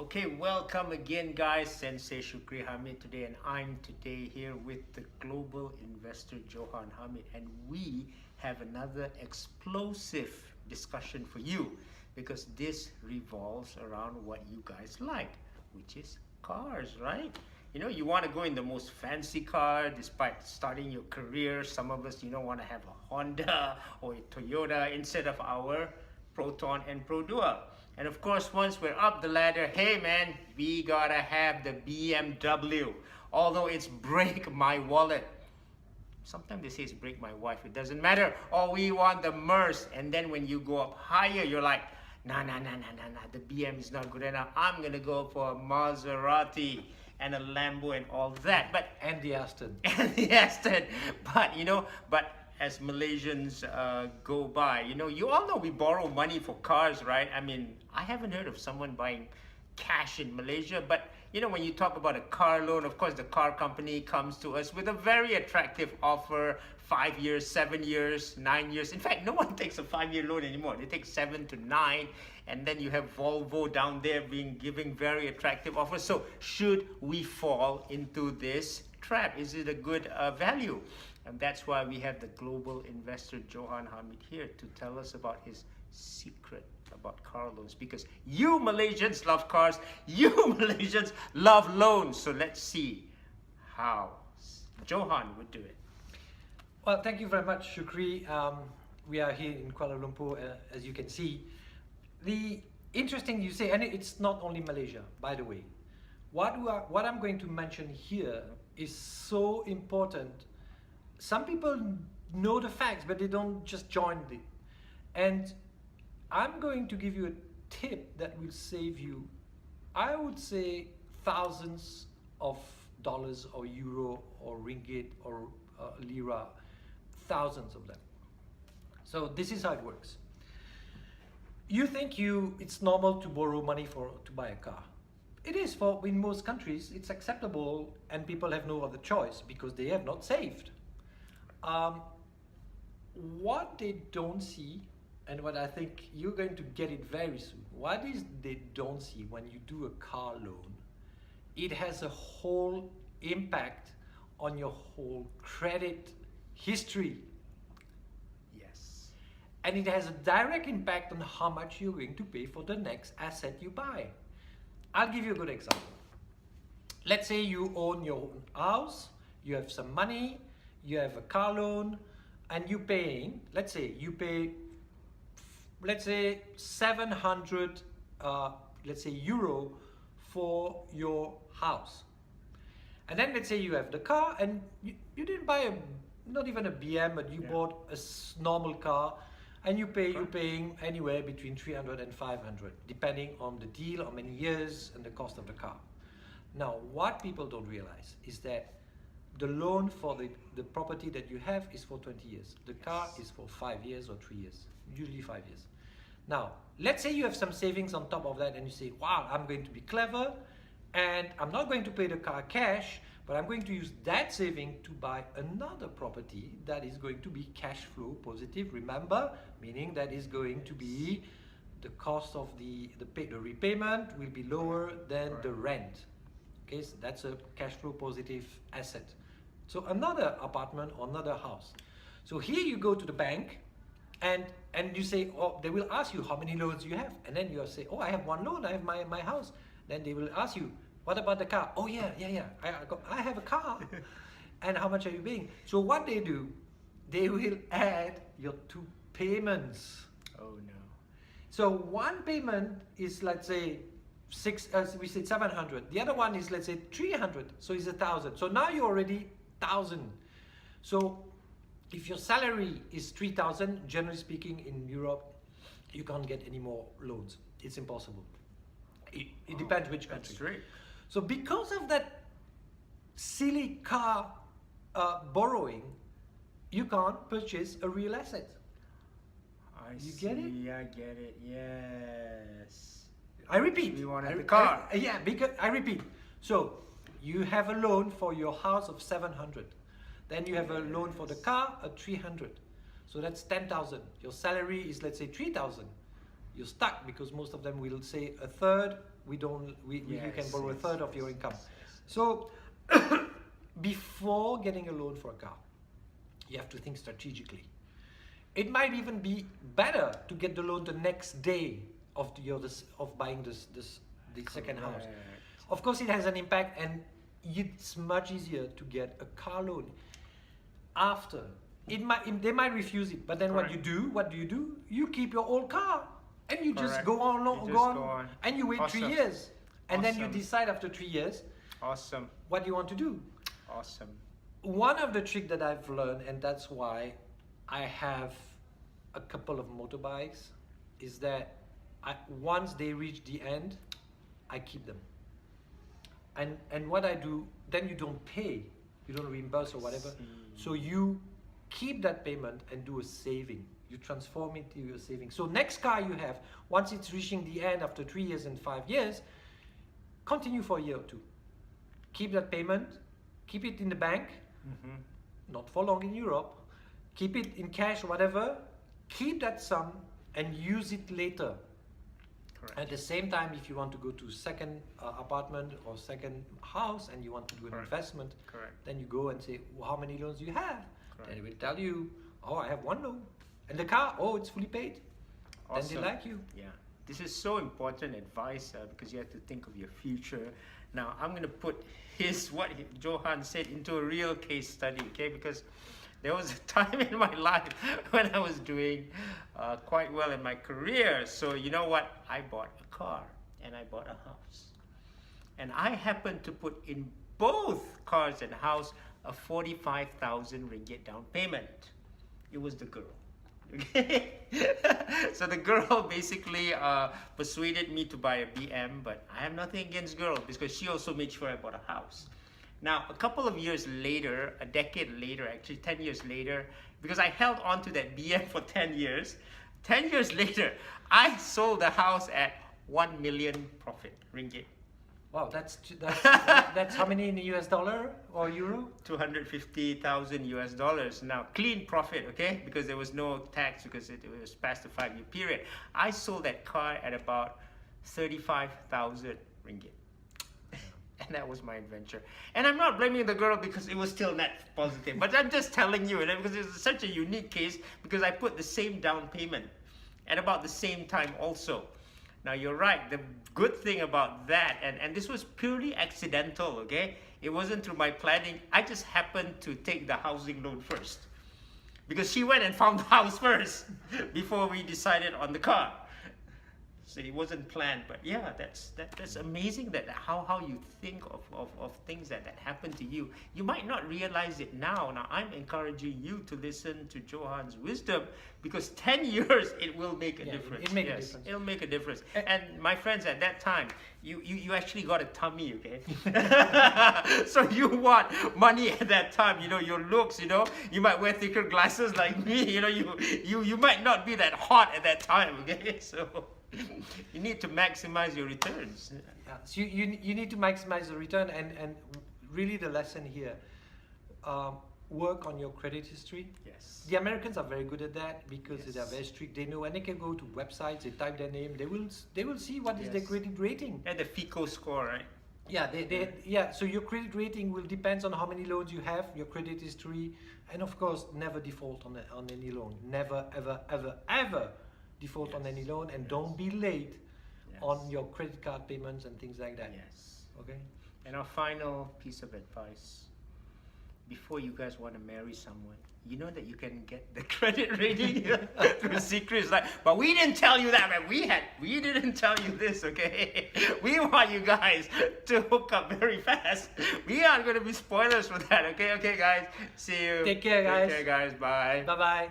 Okay, welcome again, guys. Sensei Shukri Hamid today, and I'm today here with the global investor Johan Hamid, and we have another explosive discussion for you because this revolves around what you guys like, which is cars, right? You want to go in the most fancy car despite starting your career. Some of us, want to have a Honda or a Toyota instead of our Proton and Pro Dual. And of course, once we're up the ladder, hey man, we gotta have the BMW. Although it's break my wallet. Sometimes they say it's break my wife, it doesn't matter. Or we want the Merc. And then when you go up higher, you're like, nah, the BM is not good enough. I'm gonna go for a Maserati and a Lambo and all that. And the Aston. And the Aston. But as Malaysians go by, you all know we borrow money for cars, right? I mean, I haven't heard of someone buying cash in Malaysia, but when you talk about a car loan, of course the car company comes to us with a very attractive offer, 5 years, 7 years, 9 years. In fact, no one takes a 5-year loan anymore. They take 7 to 9, and then you have Volvo down there giving very attractive offers. So should we fall into this trap? Is it a good value? And that's why we have the global investor Johan Hamid here to tell us about his secret about car loans, because you Malaysians love cars, you Malaysians love loans. So let's see how Johan would do it. Well, thank you very much, Shukri. We are here in Kuala Lumpur, as you can see. The interesting you say, and it's not only Malaysia, by the way. What I'm going to mention here is so important. Some people know the facts, but they don't just join it. And I'm going to give you a tip that will save you, I would say, thousands of dollars or euro or ringgit or lira, thousands of them. So this is how it works. You think it's normal to borrow money to buy a car. It is in most countries, it's acceptable, and people have no other choice because they have not saved. What they don't see, and what I think you're going to get it very soon, what is they don't see when you do a car loan, it has a whole impact on your whole credit history. Yes. And it has a direct impact on how much you're going to pay for the next asset you buy. I'll give you a good example. Let's say you own your own house, you have some money, you have a car loan, and you're paying, let's say 700 euro for your house. And then let's say you have the car, and you didn't buy not even a BM, but you bought a normal car, and you're paying anywhere between 300 and 500, depending on the deal, how many years, and the cost of the car. Now, what people don't realize is that the loan for the property that you have is for 20 years. The car is for 5 years or 3 years, usually 5 years. Now, let's say you have some savings on top of that and you say, wow, I'm going to be clever and I'm not going to pay the car cash, but I'm going to use that saving to buy another property that is going to be cash flow positive. Remember, meaning that is going to be the cost of the repayment will be lower than the rent. Okay, so that's a cash flow positive asset. So another apartment or another house. So here you go to the bank and you say, oh, they will ask you how many loans you have. And then you say, oh, I have one loan, I have my house. Then they will ask you, what about the car? Oh yeah, I have a car. And how much are you paying? So what they do, they will add your 2 payments. Oh no. So one payment is, let's say, we said 700. The other one is, let's say, 300. So it's 1,000. So now you're already 1,000. So if your salary is 3,000, generally speaking, in Europe, you can't get any more loans. It's impossible. It depends which country. That's true. So because of that silly car borrowing, you can't purchase a real asset. I get it? Yeah, I get it. Yes. I repeat. We wanted the car. Because I repeat. So you have a loan for your house of 700. Then you have a loan for the car at 300. So that's 10,000. Your salary is, let's say, 3,000. you're stuck, because most of them will say a third. You can borrow a third of your income. So before getting a loan for a car, you have to think strategically. It might even be better to get the loan the next day of buying the second house. Of course, it has an impact, and it's much easier to get a car loan after. They might refuse it, but then what do you do? You keep your old car and you just go on, and you wait 3 years, and then you decide after 3 years. Awesome. What do you want to do? Awesome. One of the tricks that I've learned, and that's why I have a couple of motorbikes, is that once they reach the end, I keep them. And what I do, then you don't pay, you don't reimburse or whatever. So you keep that payment and do a saving. You transform it into your saving. So next car you have, once it's reaching the end after 3 years and 5 years, continue for a year or two. Keep that payment, keep it in the bank, not for long in Europe, keep it in cash or whatever, keep that sum and use it later. Correct. At the same time, if you want to go to second apartment or second house and you want to do an investment, then you go and say, well, how many loans do you have? Then they will tell you, oh, I have one loan. And the car, oh, it's fully paid. Awesome. Then they like you. Yeah, this is so important advice because you have to think of your future. Now, I'm going to put what Johan said into a real case study, okay? Because there was a time in my life when I was doing quite well in my career. So you know what? I bought a car and I bought a house. And I happened to put in both cars and house a 45,000 ringgit down payment. It was the girl. Okay? So the girl basically persuaded me to buy a BM, but I have nothing against girls because she also made sure I bought a house. Now, a couple of years later, a decade later, actually 10 years later, because I held on to that BM for 10 years, 10 years later, I sold the house at 1 million profit ringgit. Wow, that's how many in the US dollar or euro? 250,000 US dollars. Now, clean profit, okay? Because there was no tax because it was past the 5-year period. I sold that car at about 35,000 ringgit. And that was my adventure. And I'm not blaming the girl because it was still net positive. But I'm just telling you, because it's such a unique case because I put the same down payment at about the same time also. Now, you're right. The good thing about that, and this was purely accidental, okay? It wasn't through my planning. I just happened to take the housing loan first. Because she went and found the house first before we decided on the car. So it wasn't planned, but yeah, that's amazing that how you think of things that happen to you. You might not realize it now. Now I'm encouraging you to listen to Johan's wisdom because 10 years it will make a difference. It'll make a difference. It'll make a difference. And my friends, at that time, you actually got a tummy, okay? So you want money at that time, your looks, you might wear thicker glasses like me, you might not be that hot at that time, okay? So you need to maximize your returns. Yeah. So you need to maximize the return, and really the lesson here, work on your credit history. Yes. The Americans are very good at that because they are very strict. They know, and they can go to websites, they type their name, they will see what is their credit rating. And the FICO score, right? Yeah, so your credit rating will depend on how many loans you have, your credit history, and of course never default on any loan. Never, ever default on any loan, and don't be late on your credit card payments and things like that. Yes. Okay. And our final piece of advice, before you guys want to marry someone, you know that you can get the credit rating through secrets. But we didn't tell you that, man. We didn't tell you this, okay? We want you guys to hook up very fast. We aren't going to be spoilers for that, okay? Okay, guys. See you. Take care, guys. Take care, guys. Bye. Bye-bye.